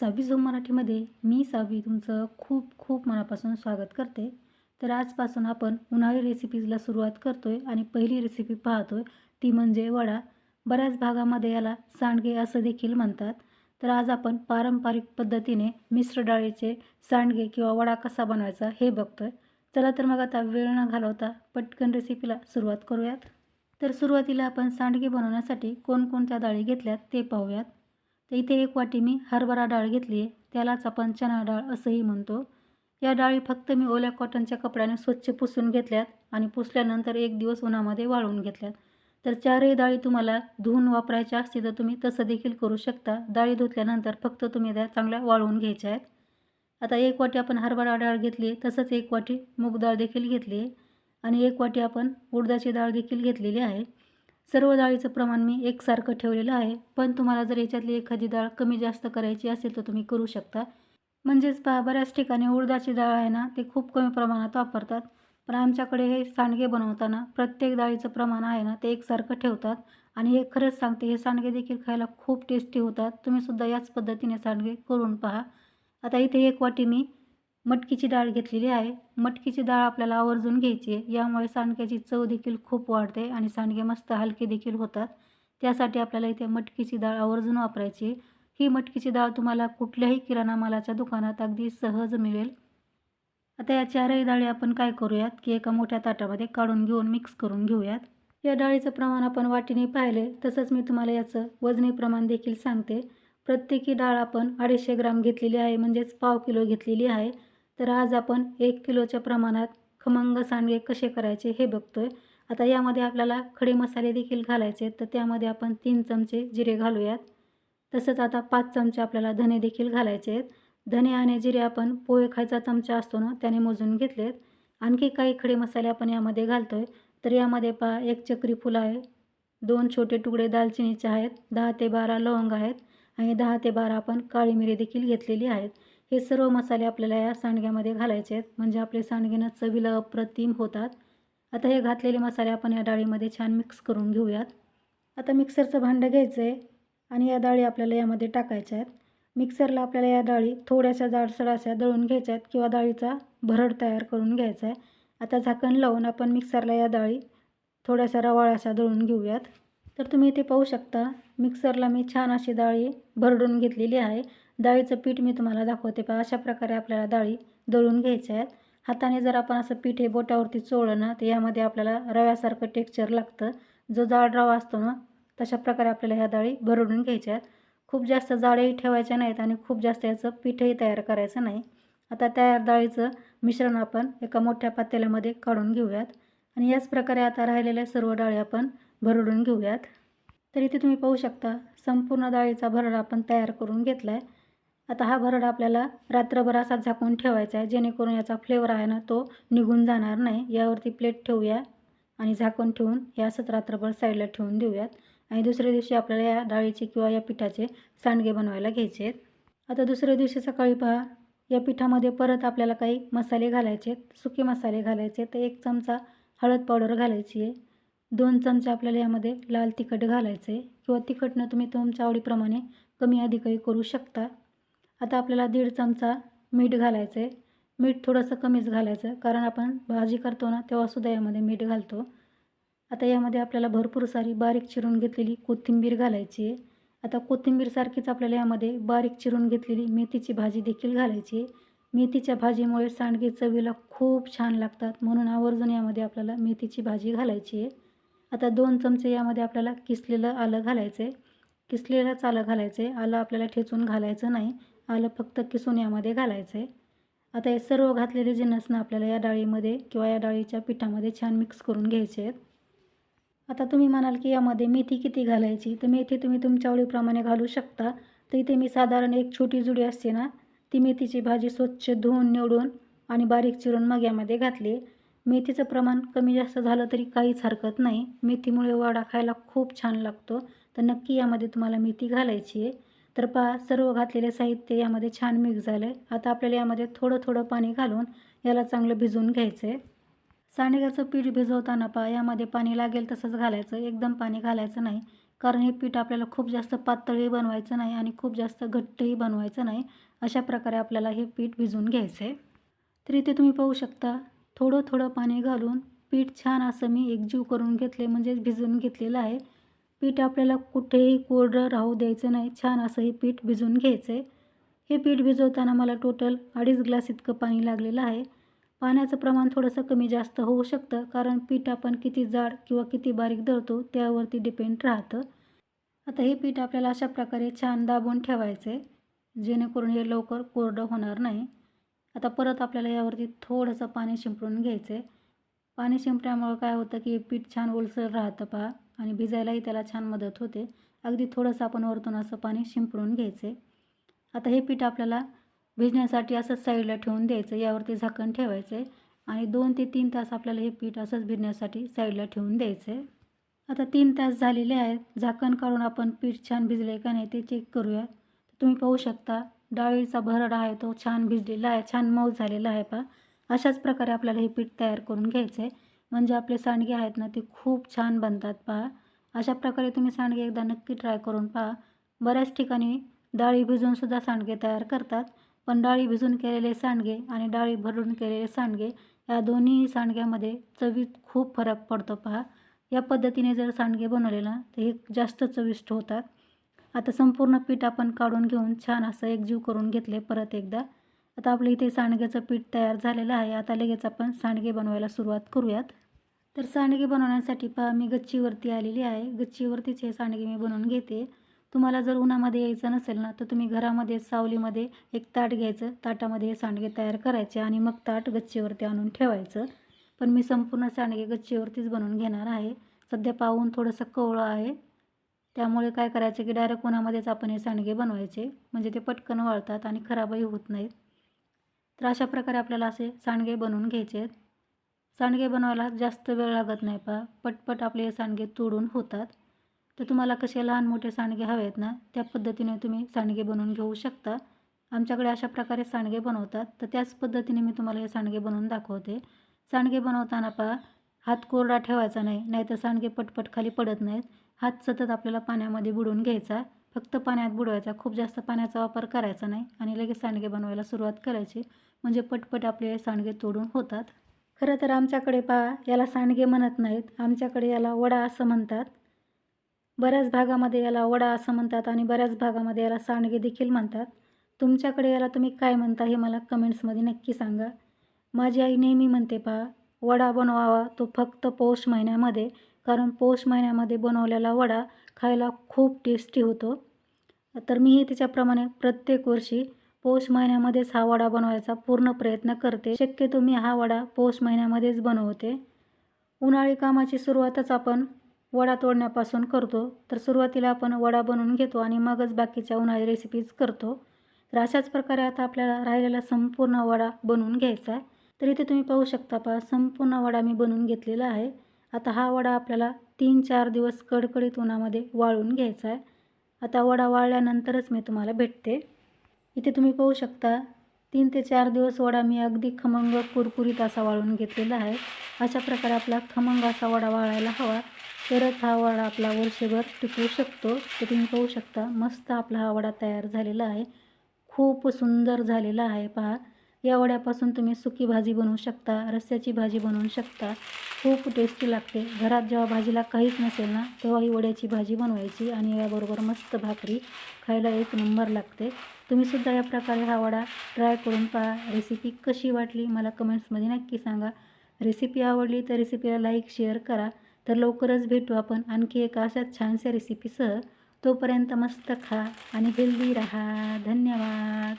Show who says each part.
Speaker 1: सावी zone मराठीमध्ये मी सावी तुमचं खूप खूप मनापासून स्वागत करते. तर आजपासून आपण उन्हाळी रेसिपीजला सुरुवात करतोय आणि पहिली रेसिपी पाहतोय ती म्हणजे वडा. बऱ्याच भागामध्ये याला सांडगे असं देखील म्हणतात. तर आज आपण पारंपरिक पद्धतीने मिश्र डाळीचे सांडगे किंवा वडा कसा बनवायचा हे बघतोय. चला तर मग आता वेळ न घालवता पटकन रेसिपीला सुरुवात करूयात. तर सुरुवातीला आपण सांडगे बनवण्यासाठी कोणकोणत्या डाळी घेतल्यात ते पाहूयात. तर इथे 1 वाटी मी हरभरा डाळ घेतली आहे. त्यालाच आपण चणा डाळ असंही म्हणतो. या डाळी फक्त मी ओल्या कॉटनच्या कपड्याने स्वच्छ पुसून घेतल्यात आणि पुसल्यानंतर 1 दिवस उन्हामध्ये वाळवून घेतल्यात. तर चारही डाळी तुम्हाला धुवून वापरायच्या असतील तर तुम्ही तसं देखील करू शकता. डाळी धुतल्यानंतर फक्त तुम्ही त्या चांगल्या वाळवून घ्यायच्या आहेत. आता 1 वाटी आपण हरभरा डाळ घेतली आहे, तसंच 1 वाटी मूग डाळ देखील घेतली आहे आणि 1 वाटी आपण उडदाची डाळ देखील घेतलेली आहे. सर्व डाळीचं प्रमाण मी एकसारखं ठेवलेलं आहे, पण तुम्हाला जर याच्यातली एखादी डाळ कमी जास्त करायची असेल तर तुम्ही करू शकता. म्हणजेच पहा बऱ्याच ठिकाणी उडदाची डाळ आहे ना, ते खूप कमी प्रमाणात वापरतात. पण आमच्याकडे हे सांडगे बनवताना प्रत्येक डाळीचं प्रमाण आहे ना, ते एकसारखं ठेवतात आणि हे खरंच सांगते, हे सांडगे देखील खायला खूप टेस्टी होतात. तुम्हीसुद्धा याच पद्धतीने सांडगे करून पहा. आता इथे 1 वाटी मी मटकीची डाळ घेतलेली आहे. मटकीची डाळ आपल्याला आवर्जून घ्यायची आहे. यामुळे सांडग्याची चव देखील खूप वाढते आणि सांडगे मस्त हलके देखील होतात. त्यासाठी आपल्याला इथे मटकीची डाळ आवर्जून वापरायची आहे. ही मटकीची डाळ तुम्हाला कुठल्याही किराणा मालाच्या दुकानात अगदी सहज मिळेल. आता या चारही डाळी आपण काय करूयात, की एका मोठ्या ताटामध्ये काढून घेऊन मिक्स करून घेऊयात. या डाळीचं प्रमाण आपण वाटीने पाहिले, तसंच मी तुम्हाला याचं वजनी प्रमाण देखील सांगते. प्रत्येकी डाळ आपण 250 ग्राम घेतलेली आहे, म्हणजेच पाव किलो घेतलेली आहे. तर आज आपण 1 किलोच्या प्रमाणात खमंग सांडगे कसे करायचे हे बघतोय. आता यामध्ये आपल्याला खडे मसाले देखील घालायचे आहेत, तर त्यामध्ये आपण 3 चमचे जिरे घालूयात. तसंच आता 5 चमचे आपल्याला धने देखील घालायचे आहेत. धने आणि जिरे आपण पोहे खायचा चमचा असतो ना, त्याने मोजून घेतलेत. आणखी काही खडे मसाले आपण यामध्ये घालतोय. तर यामध्ये पहा 1 चक्री फूल आहे, 2 छोटे तुकडे दालचिनीचे आहेत, 10 ते 12 लवंग आहेत आणि 10 ते 12 आपण काळी मिरी देखील घेतलेली आहेत. हे सर्व मसाले आपल्याला या सांडग्यामध्ये घालायचे आहेत, म्हणजे आपले सांडगे ना चवीला अप्रतिम होतात. आता हे घातलेले मसाले आपण या डाळीमध्ये छान मिक्स करून घेऊयात. आता मिक्सरचं भांडं घ्यायचं आहे आणि या डाळी आपल्याला यामध्ये टाकायच्या आहेत. मिक्सरला आपल्याला या डाळी थोड्याशा जाडसर अशा दळून घ्यायच्या आहेत किंवा डाळीचा भरड तयार करून घ्यायचा आहे. आता झाकण लावून आपण मिक्सरला या डाळी थोड्याशा रवाळ अशा दळून घेऊयात. तर तुम्ही इथे पाहू शकता, मिक्सरला मी छान अशी डाळी भरडून घेतलेली आहे. डाळीचं पीठ मी तुम्हाला दाखवते पहा. अशा प्रकारे आपल्याला डाळी दळून घ्यायच्या आहेत. हाताने जर आपण असं पीठ हे बोटावरती चोळलं ना, तर यामध्ये आपल्याला रव्यासारखं टेक्स्चर लागतं. जो जाड रवा असतो ना, तशा प्रकारे आपल्याला ह्या डाळी भरडून घ्यायच्या आहेत. खूप जास्त जाडही ठेवायच्या नाहीत आणि खूप जास्त याचं पीठही तयार करायचं नाही. आता त्या डाळीचं मिश्रण आपण एका मोठ्या पातेल्यामध्ये काढून घेऊयात आणि याच प्रकारे आता राहिलेल्या सर्व डाळी आपण भरडून घेऊयात. तर इथे तुम्ही पाहू शकता, संपूर्ण डाळीचा भरड आपण तयार करून घेतला आहे. आता हा भरड आपल्याला रात्रभर असा झाकून ठेवायचा आहे, जेणेकरून याचा फ्लेवर आहे ना, तो निघून जाणार नाही. यावरती प्लेट ठेवूया आणि झाकून ठेवून हे असंच रात्रभर साईडला ठेवून देऊयात आणि दुसऱ्या दिवशी आपल्याला या डाळीचे किंवा या पिठाचे सांडगे बनवायला घ्यायचे आहेत. आता दुसऱ्या दिवशी सकाळी पहा, या पिठामध्ये परत आपल्याला काही मसाले घालायचे आहेत. सुके मसाले घालायचे. तर 1 चमचा हळद पावडर घालायची आहे. 2 चमचे आपल्याला यामध्ये लाल तिखट घालायचं आहे किंवा तिखटनं तुम्ही तुमच्या आवडीप्रमाणे कमी अधिकही करू शकता. आता आपल्याला 1.5 चमचा मीठ घालायचं आहे. मीठ थोडंसं कमीच घालायचं, कारण आपण भाजी करतो ना, तेव्हासुद्धा यामध्ये मीठ घालतो. आता यामध्ये आपल्याला भरपूर सारी बारीक चिरून घेतलेली कोथिंबीर घालायची आहे. आता कोथिंबीरसारखीच आपल्याला यामध्ये बारीक चिरून घेतलेली मेथीची भाजी देखील घालायची आहे. मेथीच्या भाजीमुळे सांडगे चवीला खूप छान लागतात, म्हणून आवर्जून यामध्ये आपल्याला मेथीची भाजी घालायची आहे. आता 2 चमचे यामध्ये आपल्याला किसलेलं आलं घालायचं आहे. किसलेलंच आलं घालायचं आहे. आलं आपल्याला ठेचून घालायचं नाही. आलं फक्त किसून यामध्ये घालायचं आहे. आता हे सर्व घातलेले जिन्नस ना आपल्याला या डाळीमध्ये किंवा या डाळीच्या पिठामध्ये छान मिक्स करून घ्यायचे आहेत. आता तुम्ही म्हणाल की यामध्ये मेथी किती घालायची, तर मेथी तुम्ही तुमच्या आवडीप्रमाणे घालू शकता. तर इथे मी साधारण 1 छोटी जुडी असते ना, ती मेथीची भाजी स्वच्छ धुवून निवडून आणि बारीक चिरून मग यामध्ये घातली. मेथीचं प्रमाण कमी जास्त झालं तरी काहीच हरकत नाही. मेथीमुळे वडा खायला खूप छान लागतो. तर नक्की यामध्ये तुम्हाला मेथी घालायची आहे. तर पहा, सर्व घातलेले साहित्य यामध्ये छान मिक्स झालं आहे. आता आपल्याला यामध्ये थोडं थोडं पाणी घालून याला चांगलं भिजवून घ्यायचं आहे. सांडग्याचं पीठ भिजवताना पहा, यामध्ये पाणी लागेल तसंच घालायचं, एकदम पाणी घालायचं नाही. कारण हे पीठ आपल्याला खूप जास्त पातळही बनवायचं नाही आणि खूप जास्त घट्टही बनवायचं नाही. अशा प्रकारे आपल्याला हे पीठ भिजवून घ्यायचं आहे. तर इथे तुम्ही पाहू शकता थोडं थोडं पाणी घालून पीठ छान असं मी एकजीव करून घेतले, म्हणजेच भिजवून घेतलेलं आहे. पीठ आपल्याला कुठेही कोरडं राहू द्यायचं नाही. छान असं हे पीठ भिजवून घ्यायचं आहे. हे पीठ भिजवताना मला टोटल 2.5 ग्लास इतकं पाणी लागलेलं आहे. पाण्याचं प्रमाण थोडंसं कमी जास्त होऊ शकतं, कारण पीठ आपण किती जाड किंवा किती बारीक दळतो त्यावरती डिपेंड राहतं. आता हे पीठ आपल्याला अशा प्रकारे छान दाबून ठेवायचं आहे, जेणेकरून हे लवकर कोरडं होणार नाही. आता परत आपल्याला यावरती थोडंसं पाणी शिंपडून घ्यायचं आहे. पाणी शिंपल्यामुळं काय होतं की पीठ छान ओलसर राहतं पहा, आणि भिजायलाही त्याला छान मदत होते. अगदी थोडंसं आपण वरतून असं पाणी शिंपडून घ्यायचं आहे. आता हे पीठ आपल्याला भिजण्यासाठी असंच साईडला ठेवून द्यायचं. यावरती झाकण ठेवायचं आहे आणि 2 ते 3 तास आपल्याला हे पीठ असंच भिजण्यासाठी साईडला ठेवून द्यायचं आहे. आता 3 तास झालेले आहेत. झाकण काढून आपण पीठ छान भिजले का नाही ते चेक करूया. तुम्ही पाहू शकता डाळीचा भरडा आहे तो छान भिजलेला आहे, छान मऊ झालेला आहे पहा. अशाच प्रकारे आपल्याला हे पीठ तयार करून घ्यायचं आहे, म्हणजे आपले सांडगे आहेत ना ते खूप छान बनतात पहा. अशा प्रकारे तुम्ही सांडगे एकदा नक्की ट्राय करून पहा. बऱ्याच ठिकाणी डाळी भिजूनसुद्धा सांडगे तयार करतात, पण डाळी भिजून केलेले सांडगे आणि डाळी भरून केलेले सांडगे या दोन्ही सांडग्यामध्ये चवीत खूप फरक पडतो पहा. या पद्धतीने जर सांडगे बनवले ना तर हे जास्त चविष्ट होतात. आता संपूर्ण पीठ आपण काढून घेऊन छान असं एकजीव करून घेतले परत एकदा. आता आपलं इथे सांडग्याचं पीठ तयार झालेलं आहे. आता लगेच आपण सांडगे बनवायला सुरुवात करूयात. तर सांडगे बनवण्यासाठी पहा मी गच्चीवरती आलेली आहे. गच्चीवरतीच हे सांडगे मी बनवून घेते. तुम्हाला जर उन्हामध्ये यायचं नसेल ना तर तुम्ही घरामध्ये सावलीमध्ये एक ताट घ्यायचं, ताटामध्ये हे सांडगे तयार करायचे आणि मग ताट गच्चीवरती आणून ठेवायचं. पण मी संपूर्ण सांडगे गच्चीवरतीच बनवून घेणार आहे. सध्या पाऊण थोडंसं कोवळं आहे, त्यामुळे काय करायचं की डायरेक्ट उन्हामध्येच आपण हे सांडगे बनवायचे, म्हणजे ते पटकन वाळतात आणि खराबही होत नाहीत. तर अशा प्रकारे आपल्याला असे सांडगे बनवून घ्यायचे आहेत. सांडगे बनवायला जास्त वेळ लागत नाही पहा, पटपट आपले हे सांडगे तोडून होतात. तर तुम्हाला कसे लहान मोठे सांडगे हवे आहेत ना त्या पद्धतीने तुम्ही सांडगे बनवून घेऊ शकता. आमच्याकडे अशा प्रकारे सांडगे बनवतात, तर त्याच पद्धतीने मी तुम्हाला हे सांडगे बनवून दाखवते. सांडगे बनवताना पहा हात कोरडा ठेवायचा नाही, नाहीतर सांडगे पटपट खाली पडत नाहीत. हात सतत आपल्याला पाण्यामध्ये बुडवून घ्यायचा, फक्त पाण्यात बुडवायचा, खूप जास्त पाण्याचा वापर करायचा नाही आणि लगेच सांडगे बनवायला सुरुवात करायची, म्हणजे पटपट आपले सांडगे तोडून होतात. खरं तर आमच्याकडे पहा याला सांडगे म्हणत नाहीत, आमच्याकडे याला वडा असं म्हणतात. बऱ्याच भागामध्ये याला वडा असं म्हणतात आणि बऱ्याच भागामध्ये याला सांडगे देखील म्हणतात. तुमच्याकडे याला तुम्ही काय म्हणता हे मला कमेंट्समध्ये नक्की सांगा. माझी आई नेहमी म्हणते पहा वडा बनवावा तो फक्त पौष महिन्यामध्ये, कारण पौष महिन्यामध्ये बनवलेला वडा खायला खूप टेस्टी होतो. तर मीही तिच्याप्रमाणे प्रत्येक वर्षी पौष महिन्यामध्येच हा वडा बनवायचा पूर्ण प्रयत्न करते. शक्यतो मी हा वडा पौष महिन्यामध्येच बनवते. उन्हाळी कामाची सुरुवातच आपण वडा तोडण्यापासून करतो, तर सुरुवातीला आपण वडा बनवून घेतो आणि मगच बाकीच्या उन्हाळी रेसिपीज करतो. तर अशाच प्रकारे आता आपल्याला राहिलेला संपूर्ण वडा बनवून घ्यायचा आहे. तर इथे तुम्ही पाहू शकता पहा संपूर्ण वडा मी बनवून घेतलेला आहे. आता हा वडा आपल्याला 3-4 दिवस कडकडीत उन्हामध्ये वाळून घ्यायचा आहे. आता वडा वाळल्यानंतरच मी तुम्हाला भेटते. इथे तुम्ही पाहू शकता 3 ते 4 दिवस वडा मी अगदी खमंग कुरकुरीत असा वाळून घेतलेला आहे. अशा प्रकारे आपला खमंग असा वडा वाळायला हवा, तरच हा वडा आपला वर्षभर टिकू शकतो. तर तुम्ही पाहू शकता मस्त आपला हा वडा तयार झालेला आहे, खूप सुंदर झालेला आहे पहा. या वड्यापासून तुम्ही सुकी भाजी बनवू शकता, रस्स्याची भाजी बनवू शकता, खूप टेस्टी लागते. घरात जेव्हा भाजीला काहीच नसेल ना तेव्हा ही वड्याची भाजी बनवायची आणि याबरोबर मस्त भाकरी खायला एक नंबर लागते. तुम्हीसुद्धा या प्रकारे हा वडा ट्राय करून पहा. रेसिपी कशी वाटली मला कमेंट्समध्ये नक्की सांगा. रेसिपी आवडली तर रेसिपीला लाईक शेअर करा. तर लवकरच भेटू आपण आणखी एका अशाच छानशा रेसिपीसह. तोपर्यंत मस्त खा आणि हेल्दी राहा. धन्यवाद.